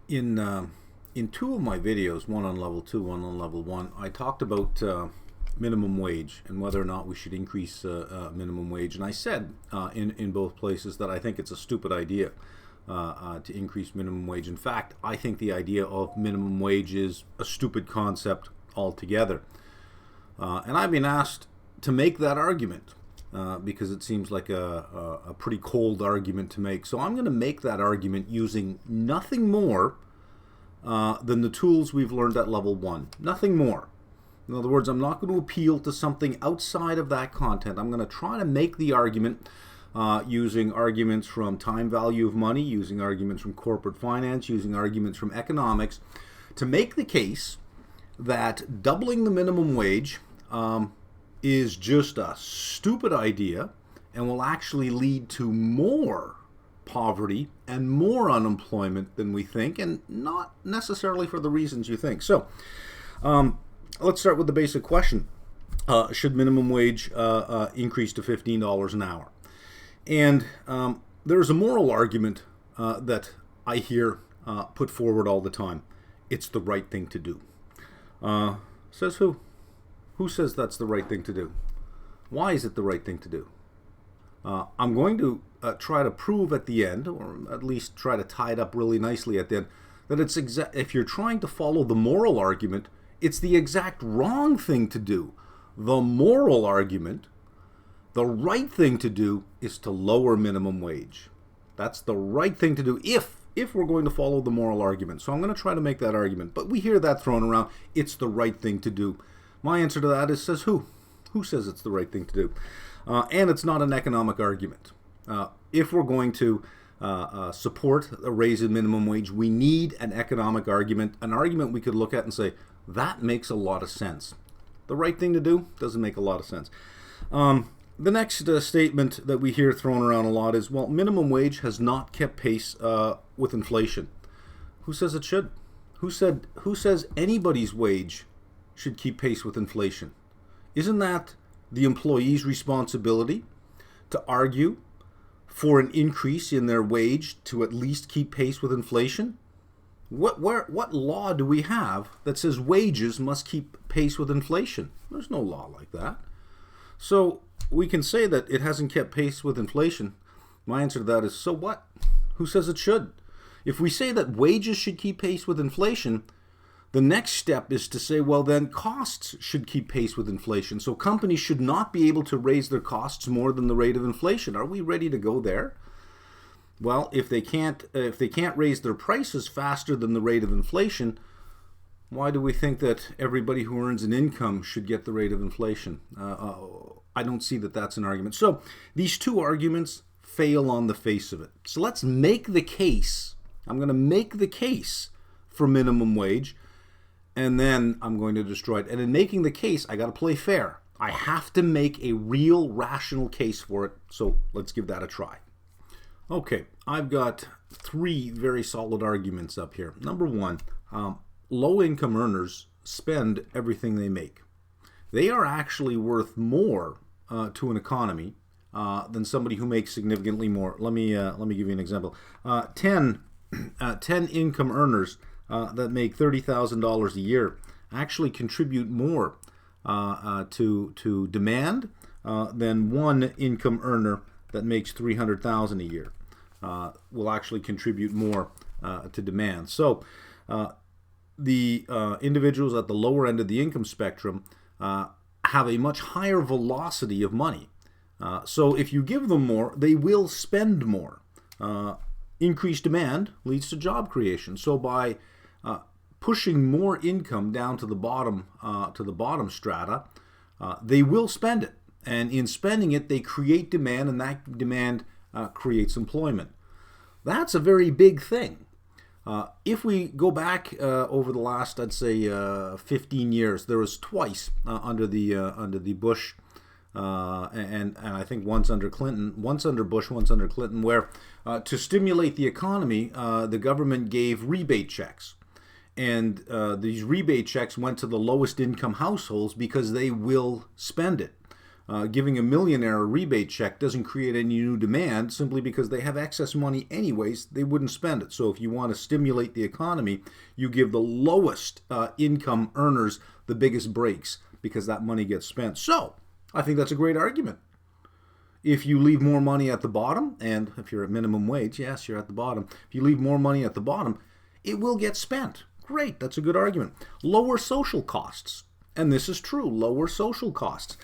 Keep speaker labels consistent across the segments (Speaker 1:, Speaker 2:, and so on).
Speaker 1: In two of my videos, one on level 2, one on level 1, I talked about minimum wage and whether or not we should increase minimum wage. And I said in both places that I think it's a stupid idea to increase minimum wage. In fact, I think the idea of minimum wage is a stupid concept altogether. And I've been asked to make that argument because it seems like a pretty cold argument to make. So I'm going to make that argument using nothing more than the tools we've learned at level 1. Nothing more. In other words, I'm not going to appeal to something outside of that content. I'm going to try to make the argument using arguments from time value of money, using arguments from corporate finance, using arguments from economics, to make the case that doubling the minimum wage is just a stupid idea and will actually lead to more poverty and more unemployment than we think, and not necessarily for the reasons you think. So let's start with the basic question. Should minimum wage increase to $15 an hour? And there's a moral argument that I hear put forward all the time. It's the right thing to do. Says who? Who says that's the right thing to do? Why is it the right thing to do? I'm going to try to prove at the end, or at least try to tie it up really nicely at the end, that it's if you're trying to follow the moral argument, it's the exact wrong thing to do. The moral argument, the right thing to do, is to lower minimum wage. That's the right thing to do if we're going to follow the moral argument. So I'm going to try to make that argument. But we hear that thrown around. It's the right thing to do. My answer to that is, says who? Who says it's the right thing to do? And it's not an economic argument. If we're going to support a raise in minimum wage, we need an economic argument, an argument we could look at and say, that makes a lot of sense. The right thing to do doesn't make a lot of sense. The next statement that we hear thrown around a lot is, well, minimum wage has not kept pace with inflation. Who says it should? Who says anybody's wage should keep pace with inflation? Isn't that the employee's responsibility to argue for an increase in their wage to at least keep pace with inflation? What law do we have that says wages must keep pace with inflation? There's no law like that. So we can say that it hasn't kept pace with inflation. My answer to that is, so what? Who says it should? If we say that wages should keep pace with inflation, the next step is to say, well, then costs should keep pace with inflation. So companies should not be able to raise their costs more than the rate of inflation. Are we ready to go there? Well, if they can't raise their prices faster than the rate of inflation, why do we think that everybody who earns an income should get the rate of inflation? I don't see that that's an argument. So these two arguments fail on the face of it. So let's make the case. I'm going to make the case for minimum wage, and then I'm going to destroy it. And in making the case, I got to play fair. I have to make a real rational case for it. So let's give that a try. Okay, I've got three very solid arguments up here. Number one, low-income earners spend everything they make. They are actually worth more to an economy than somebody who makes significantly more. Let me give you an example. 10 income earners that make $30,000 a year actually contribute more to demand than one income earner that makes $300,000 a year will actually contribute more to demand. So the individuals at the lower end of the income spectrum have a much higher velocity of money. So if you give them more, they will spend more. Increased demand leads to job creation. So by pushing more income down to the bottom strata, they will spend it. And in spending it, they create demand, and that demand creates employment. That's a very big thing. If we go back over the last, I'd say, 15 years, there was twice under the Bush, and I think once under Clinton, once under Bush, once under Clinton, where to stimulate the economy, the government gave rebate checks. And these rebate checks went to the lowest income households because they will spend it. Giving a millionaire a rebate check doesn't create any new demand simply because they have excess money anyways. They wouldn't spend it. So if you want to stimulate the economy, you give the lowest income earners the biggest breaks because that money gets spent. So I think that's a great argument. If you leave more money at the bottom, and if you're at minimum wage, yes, you're at the bottom. If you leave more money at the bottom, it will get spent. Great, that's a good argument. Lower social costs. And this is true, lower social costs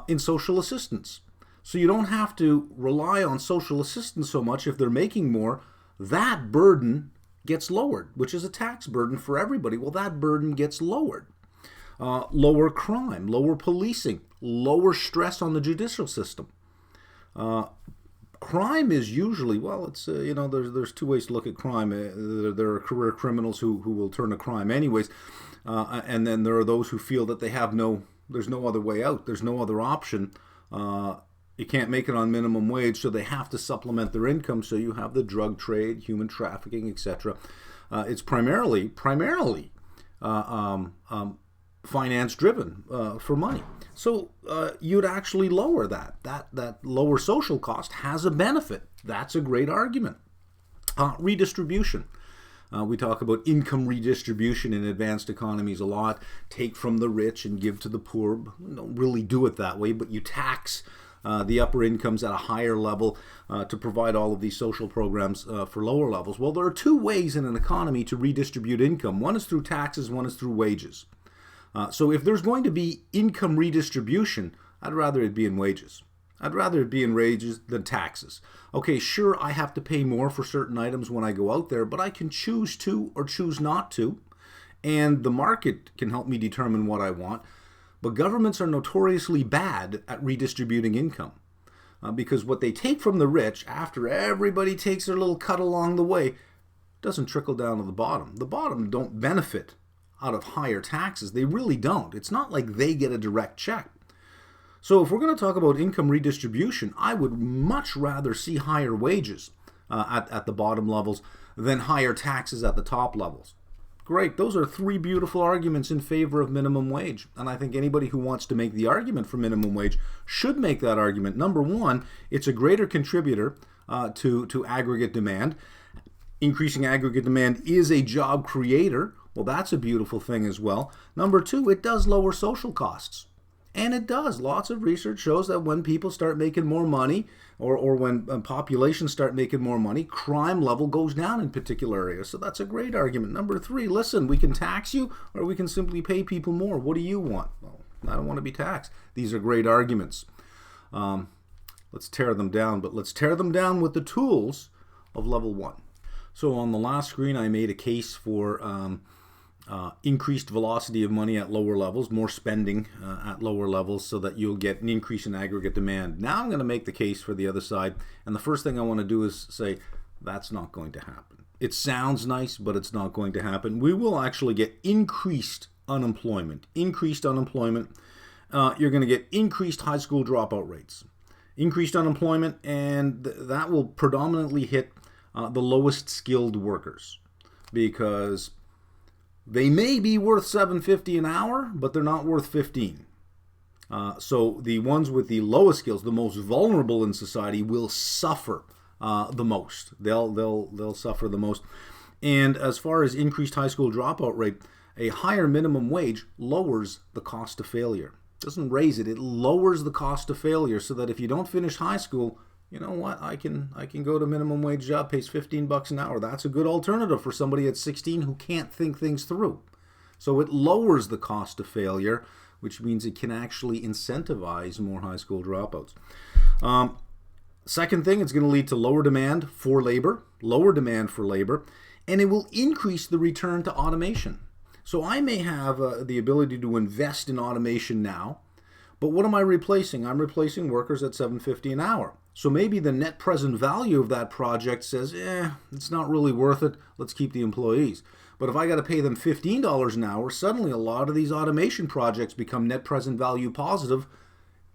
Speaker 1: in social assistance. So you don't have to rely on social assistance so much. If they're making more, that burden gets lowered, which is a tax burden for everybody. Well, that burden gets lowered. Lower crime, lower policing, lower stress on the judicial system. Crime is usually, well, it's, there's two ways to look at crime. There are career criminals who will turn to crime anyways. And then there are those who feel that there's no other way out. There's no other option. You can't make it on minimum wage, so they have to supplement their income. So you have the drug trade, human trafficking, etc. It's primarily finance driven for money. So you'd actually lower that. That lower social cost has a benefit. That's a great argument. Redistribution. We talk about income redistribution in advanced economies a lot. Take from the rich and give to the poor. We don't really do it that way, but you tax the upper incomes at a higher level to provide all of these social programs for lower levels. Well, there are two ways in an economy to redistribute income. One is through taxes, one is through wages. So if there's going to be income redistribution, I'd rather it be in wages. I'd rather it be in wages than taxes. Okay, sure, I have to pay more for certain items when I go out there, but I can choose to or choose not to, and the market can help me determine what I want. But governments are notoriously bad at redistributing income because what they take from the rich after everybody takes their little cut along the way doesn't trickle down to the bottom. The bottom don't benefit out of higher taxes. They really don't. It's not like they get a direct check. So if we're going to talk about income redistribution, I would much rather see higher wages at the bottom levels than higher taxes at the top levels. Great. Those are three beautiful arguments in favor of minimum wage. And I think anybody who wants to make the argument for minimum wage should make that argument. Number one, it's a greater contributor to aggregate demand. Increasing aggregate demand is a job creator. Well, that's a beautiful thing as well. Number two, it does lower social costs. And it does. Lots of research shows that when people start making more money or when populations start making more money, crime level goes down in particular areas. So that's a great argument. Number three, listen, we can tax you or we can simply pay people more. What do you want? Well, I don't want to be taxed. These are great arguments. Let's tear them down, but let's tear them down with the tools of level one. So on the last screen, I made a case for increased velocity of money at lower levels, more spending at lower levels so that you'll get an increase in aggregate demand. Now I'm going to make the case for the other side, and the first thing I want to do is say that's not going to happen. It sounds nice, but it's not going to happen. We will actually get increased unemployment. Increased unemployment. You're going to get increased high school dropout rates. Increased unemployment, and that will predominantly hit the lowest skilled workers because they may be worth $7.50 an hour, but they're not worth $15. So the ones with the lowest skills, the most vulnerable in society, will suffer the most. They'll suffer the most. And as far as increased high school dropout rate, a higher minimum wage lowers the cost of failure. It doesn't raise it. It lowers the cost of failure so that if you don't finish high school, you know what, I can go to minimum wage job, pays $15 an hour. That's a good alternative for somebody at 16 who can't think things through. So it lowers the cost of failure, which means it can actually incentivize more high school dropouts. Second thing, it's going to lead to lower demand for labor, and it will increase the return to automation. So I may have the ability to invest in automation now, but what am I replacing? I'm replacing workers at $7.50 an hour. So maybe the net present value of that project says, it's not really worth it. Let's keep the employees. But if I got to pay them $15 an hour, suddenly a lot of these automation projects become net present value positive.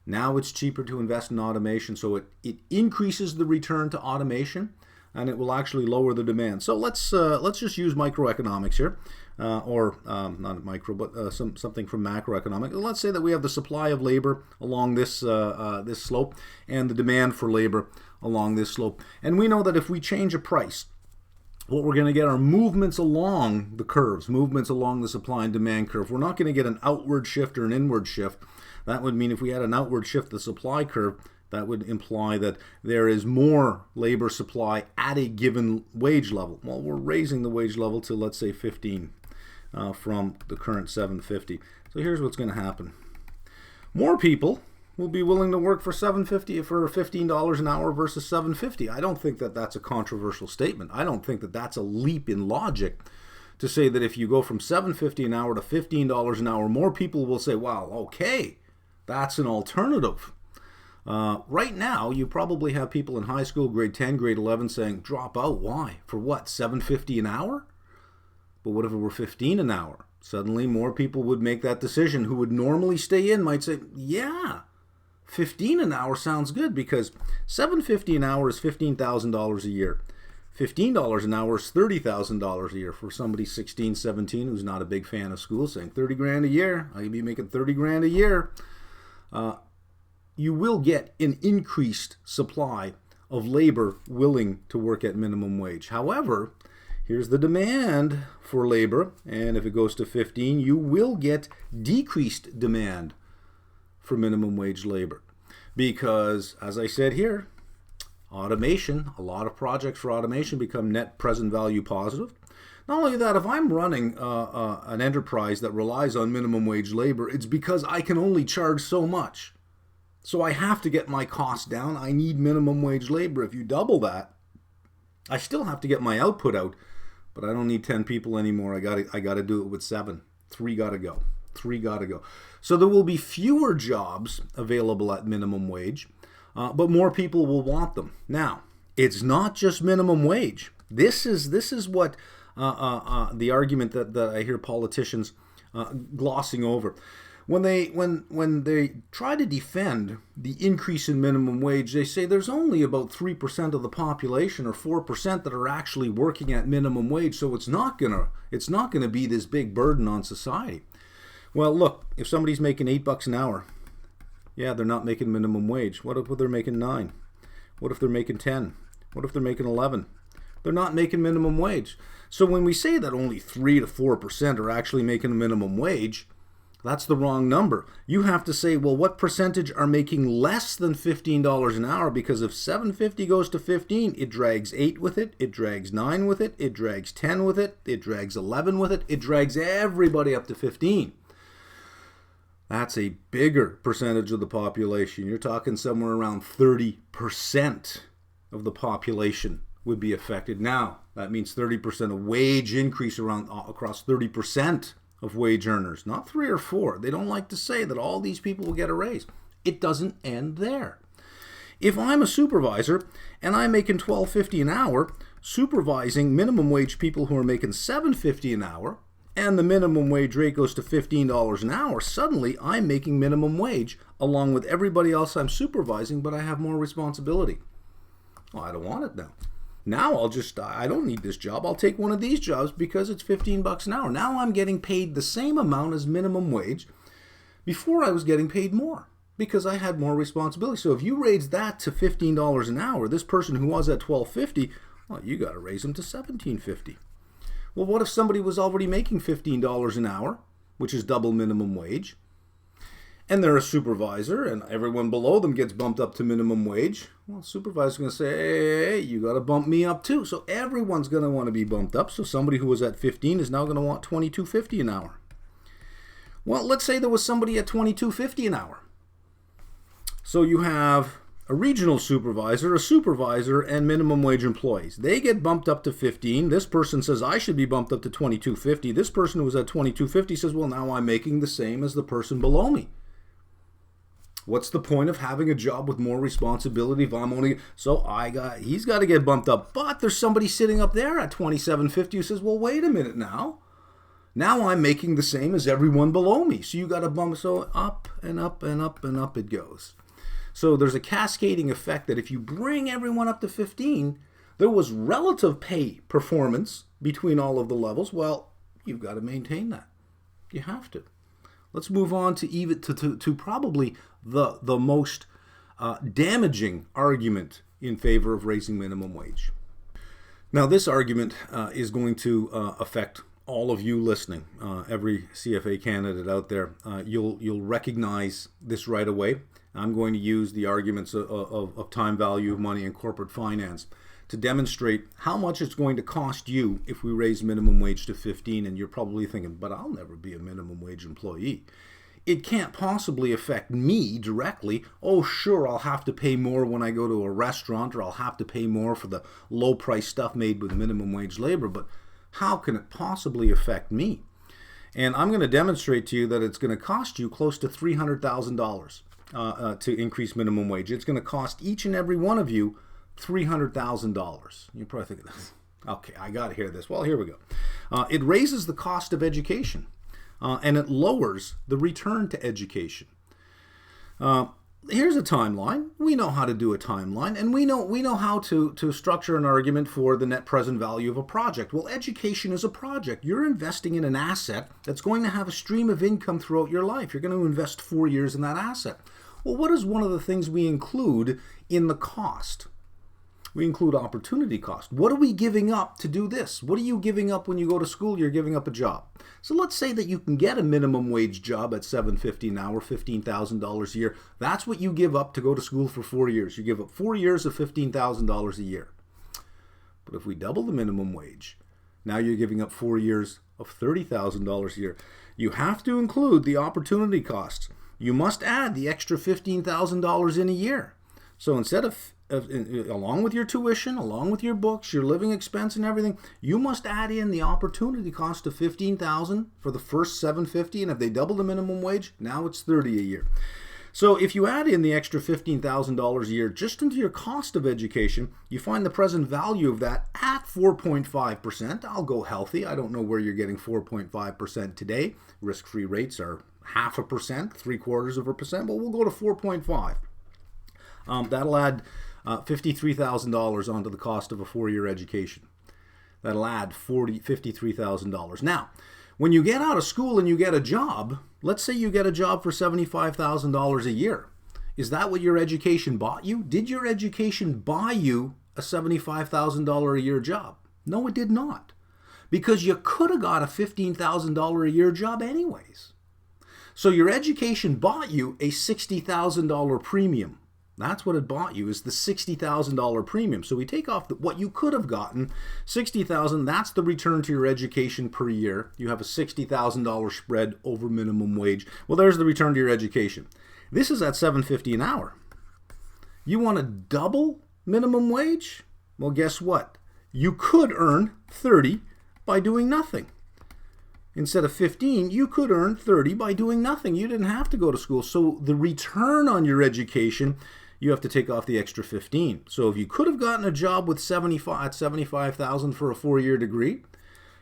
Speaker 1: Now it's cheaper to invest in automation. So it increases the return to automation, and it will actually lower the demand. So let's just use microeconomics here. or not micro, but something from macroeconomic. Let's say that we have the supply of labor along this this slope and the demand for labor along this slope. And we know that if we change a price, what we're going to get are movements along the curves, movements along the supply and demand curve. We're not going to get an outward shift or an inward shift. That would mean if we had an outward shift the supply curve, that would imply that there is more labor supply at a given wage level. Well, we're raising the wage level to, let's say, 15 from the current 750. So here's what's going to happen. More people will be willing to work for $15 an hour versus $750. I don't think that that's a controversial statement. I don't think that that's a leap in logic to say that if you go from $750 an hour to $15 an hour, more people will say, wow, okay, that's an alternative. Right now, you probably have people in high school, grade 10, grade 11, saying, drop out. Why? For what, $750 an hour? But what if it were $15 an hour? Suddenly, more people would make that decision. Who would normally stay in might say, yeah, $15 an hour sounds good, because $750 an hour is $15,000 a year. $15 an hour is $30,000 a year for somebody 16, 17 who's not a big fan of school, saying 30 grand a year. I could be making 30 grand a year. You will get an increased supply of labor willing to work at minimum wage. However, here's the demand for labor, and if it goes to 15, you will get decreased demand for minimum wage labor. Because, as I said here, automation, a lot of projects for automation become net present value positive. Not only that, if I'm running an enterprise that relies on minimum wage labor, it's because I can only charge so much. So I have to get my costs down. I need minimum wage labor. If you double that, I still have to get my output out, but I don't need 10 people anymore. I got to do it with 7. 3 got to go. 3 got to go. So there will be fewer jobs available at minimum wage, but more people will want them. Now, it's not just minimum wage. This is what the argument that I hear politicians glossing over. When they try to defend the increase in minimum wage, they say there's only about 3% of the population or 4% that are actually working at minimum wage, so it's not gonna be this big burden on society. Well, look, if somebody's making $8 an hour, yeah, they're not making minimum wage. What if they're making 9? What if they're making 10? What if they're making 11? They're not making minimum wage. So when we say that only 3 to 4% are actually making a minimum wage, that's the wrong number. You have to say, well, what percentage are making less than $15 an hour? Because if $750 goes to 15, it drags 8 with it, it drags 9 with it, it drags 10 with it, it drags 11 with it, it drags everybody up to 15. That's a bigger percentage of the population. You're talking somewhere around 30% of the population would be affected. Now, that means 30% of wage increase across 30% of wage earners, not 3 or 4. They don't like to say that all these people will get a raise. It doesn't end there. If I'm a supervisor and I'm making $12.50 an hour, supervising minimum wage people who are making $7.50 an hour, and the minimum wage rate goes to $15 an hour, suddenly I'm making minimum wage along with everybody else I'm supervising, but I have more responsibility. Well, I don't want it now. Now I don't need this job. I'll take one of these jobs because it's $15 an hour. Now I'm getting paid the same amount as minimum wage. Before I was getting paid more because I had more responsibility. So if you raise that to $15 an hour, this person who was at $12.50, well, you got to raise them to $17.50. Well, what if somebody was already making $15 an hour, which is double minimum wage, and they're a supervisor, and everyone below them gets bumped up to minimum wage? Well, the supervisor's going to say, hey, you got to bump me up too. So everyone's going to want to be bumped up. So somebody who was at 15 is now going to want $22.50 an hour. Well, let's say there was somebody at $22.50 an hour. So you have a regional supervisor, a supervisor, and minimum wage employees. They get bumped up to 15. This person says, I should be bumped up to $22.50. This person who was at $22.50 says, well, now I'm making the same as the person below me. What's the point of having a job with more responsibility if I'm only... So he's got to get bumped up. But there's somebody sitting up there at $27.50 who says, well, wait a minute now. Now I'm making the same as everyone below me. So you got to bump. So up and up and up and up it goes. So there's a cascading effect that if you bring everyone up to 15, there was relative pay performance between all of the levels. Well, you've got to maintain that. You have to. Let's move on to even to probably the most damaging argument in favor of raising minimum wage. Now, this argument is going to affect all of you listening. Every CFA candidate out there, you'll recognize this right away. I'm going to use the arguments of time value of money and corporate finance to demonstrate how much it's going to cost you if we raise minimum wage to 15. And you're probably thinking, but I'll never be a minimum wage employee. It can't possibly affect me directly. Oh, sure, I'll have to pay more when I go to a restaurant, or I'll have to pay more for the low-price stuff made with minimum wage labor, but how can it possibly affect me? And I'm going to demonstrate to you that it's going to cost you close to $300,000 to increase minimum wage. It's going to cost each and every one of you $300,000. You're probably thinking, okay, I got to hear this. Well, here we go. It raises the cost of education. And it lowers the return to education. Here's a timeline. We know how to do a timeline, and we know how to structure an argument for the net present value of a project. Well, education is a project. You're investing in an asset that's going to have a stream of income throughout your life. You're going to invest 4 years in that asset. Well, what is one of the things we include in the cost? We include opportunity cost. What are we giving up to do this? What are you giving up when you go to school? You're giving up a job. So let's say that you can get a minimum wage job at $7.50 an hour, $15,000 a year. That's what you give up to go to school for 4 years. You give up 4 years of $15,000 a year. But if we double the minimum wage, now you're giving up 4 years of $30,000 a year. You have to include the opportunity costs. You must add the extra $15,000 in a year. So instead of along with your tuition, along with your books, your living expense and everything, you must add in the opportunity cost of $15,000 for the first $750, and if they double the minimum wage, now it's $30 a year. So if you add in the extra $15,000 a year just into your cost of education, you find the present value of that at 4.5%. I'll go healthy. I don't know where you're getting 4.5% today. Risk-free rates are 0.5%, 0.75%, but we'll go to 4.5. That'll add $53,000 onto the cost of a 4-year education. That'll add $53,000. Now, when you get out of school and you get a job, let's say you get a job for $75,000 a year. Is that what your education bought you? Did your education buy you a $75,000 a year job? No, it did not. Because you could have got a $15,000 a year job anyways. So your education bought you a $60,000 premium. That's what it bought you, is the $60,000 premium. So we take off what you could have gotten, $60,000, that's the return to your education per year. You have a $60,000 spread over minimum wage. Well, there's the return to your education. This is at $7.50 an hour. You want to double minimum wage? Well, guess what? You could earn 30 by doing nothing. Instead of 15, you could earn 30 by doing nothing. You didn't have to go to school. So the return on your education, you have to take off the extra 15. So if you could have gotten a job with $75,000 for a 4-year degree,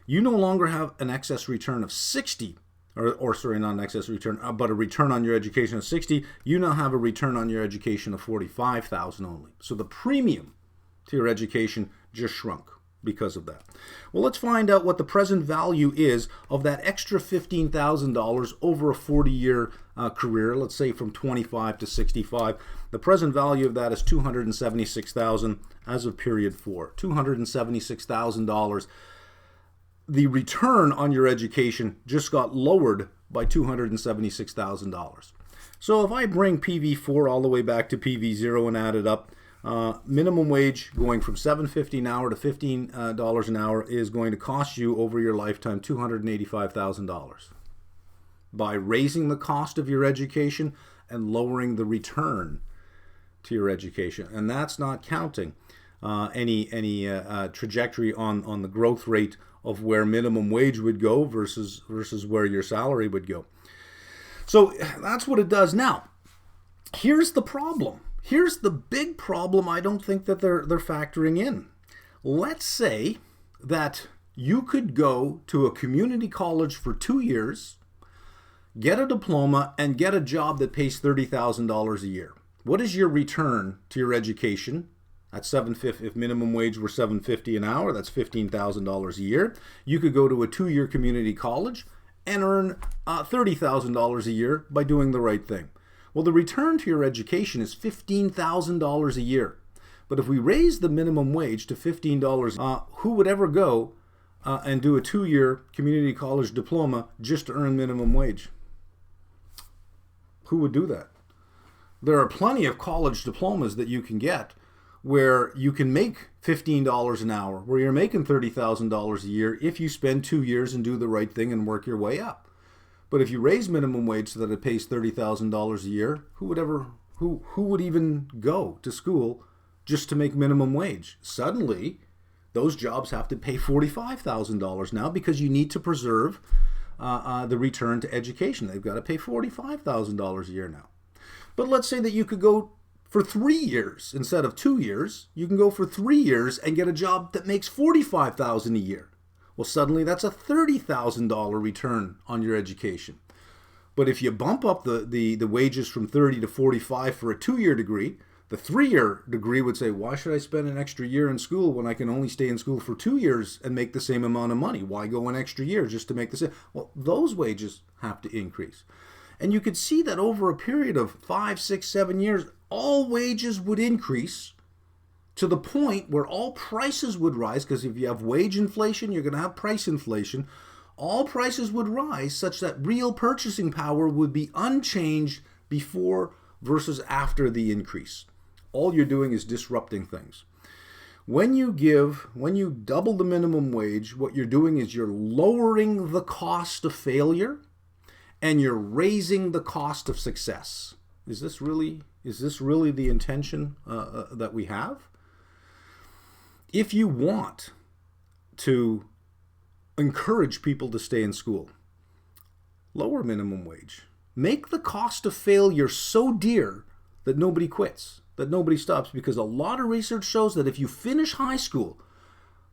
Speaker 1: you no longer have an excess return of 60, or sorry, not an excess return, but a return on your education of 60. You now have a return on your education of 45,000 only. So the premium to your education just shrunk because of that. Well, let's find out what the present value is of that extra $15,000 over a 40-year career, let's say from 25 to 65. The present value of that is $276,000 as of period 4. $276,000. The return on your education just got lowered by $276,000. So if I bring PV4 all the way back to PV0 and add it up, minimum wage going from $7.50 an hour to $15 an hour is going to cost you over your lifetime $285,000 by raising the cost of your education and lowering the return to your education. And that's not counting any trajectory on the growth rate of where minimum wage would go versus where your salary would go. So that's what it does. Now, here's the problem. Here's the big problem I don't think that they're factoring in. Let's say that you could go to a community college for 2 years, get a diploma, and get a job that pays $30,000 a year. What is your return to your education At $7.50, if minimum wage were $7.50 an hour, that's $15,000 a year. You could go to a 2-year community college and earn $30,000 a year by doing the right thing. Well, the return to your education is $15,000 a year. But if we raise the minimum wage to $15, who would ever go and do a 2-year community college diploma just to earn minimum wage? Who would do that? There are plenty of college diplomas that you can get where you can make $15 an hour, where you're making $30,000 a year if you spend 2 years and do the right thing and work your way up. But if you raise minimum wage so that it pays $30,000 a year, who would even go to school just to make minimum wage? Suddenly, those jobs have to pay $45,000 now because you need to preserve the return to education. They've got to pay $45,000 a year now. But let's say that you could go for 3 years instead of 2 years. You can go for 3 years and get a job that makes $45,000 a year. Well, suddenly that's a $30,000 return on your education. But if you bump up the wages from 30 to 45 for a 2-year degree, the 3-year degree would say, why should I spend an extra year in school when I can only stay in school for 2 years and make the same amount of money? Why go an extra year just to make the same? Well, those wages have to increase. And you could see that over a period of 5, 6, 7 years, all wages would increase to the point where all prices would rise, because if you have wage inflation, you're going to have price inflation. All prices would rise such that real purchasing power would be unchanged before versus after the increase. All you're doing is disrupting things. When you double the minimum wage, what you're doing is you're lowering the cost of failure and you're raising the cost of success. Is this really the intention that we have? If you want to encourage people to stay in school, lower minimum wage. Make the cost of failure so dear that nobody quits, that nobody stops, because a lot of research shows that if you finish high school,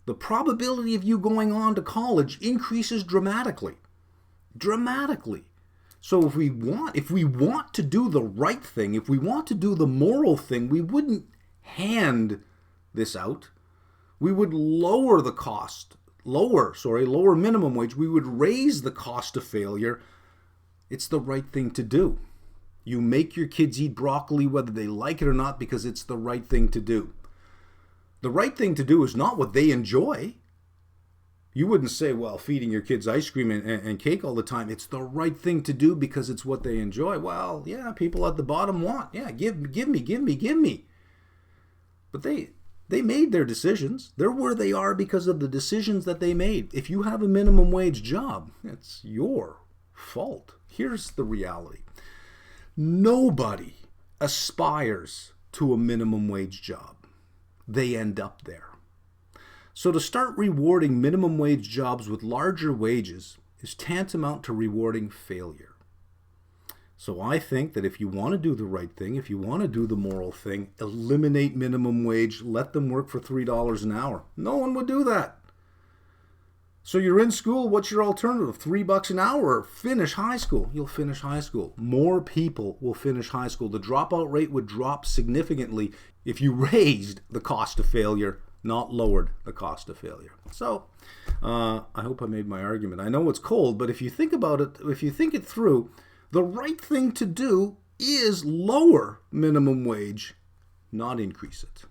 Speaker 1: the probability of you going on to college increases dramatically. Dramatically. So if we want to do the right thing, if we want to do the moral thing, we wouldn't hand this out. We would lower minimum wage. We would raise the cost of failure. It's the right thing to do. You make your kids eat broccoli whether they like it or not because it's the right thing to do. The right thing to do is not what they enjoy. You wouldn't say, well, feeding your kids ice cream and cake all the time, it's the right thing to do because it's what they enjoy. Well, yeah, people at the bottom want. Yeah, give me. But they made their decisions. They're where they are because of the decisions that they made. If you have a minimum wage job, it's your fault. Here's the reality. Nobody aspires to a minimum wage job. They end up there. So to start rewarding minimum wage jobs with larger wages is tantamount to rewarding failure. So I think that if you want to do the right thing, if you want to do the moral thing, eliminate minimum wage, let them work for $3 an hour. No one would do that. So you're in school, what's your alternative? $3 an hour, finish high school. You'll finish high school. More people will finish high school. The dropout rate would drop significantly if you raised the cost of failure, not lowered the cost of failure. So I hope I made my argument. I know it's cold, but if you think about it, if you think it through, the right thing to do is lower minimum wage, not increase it.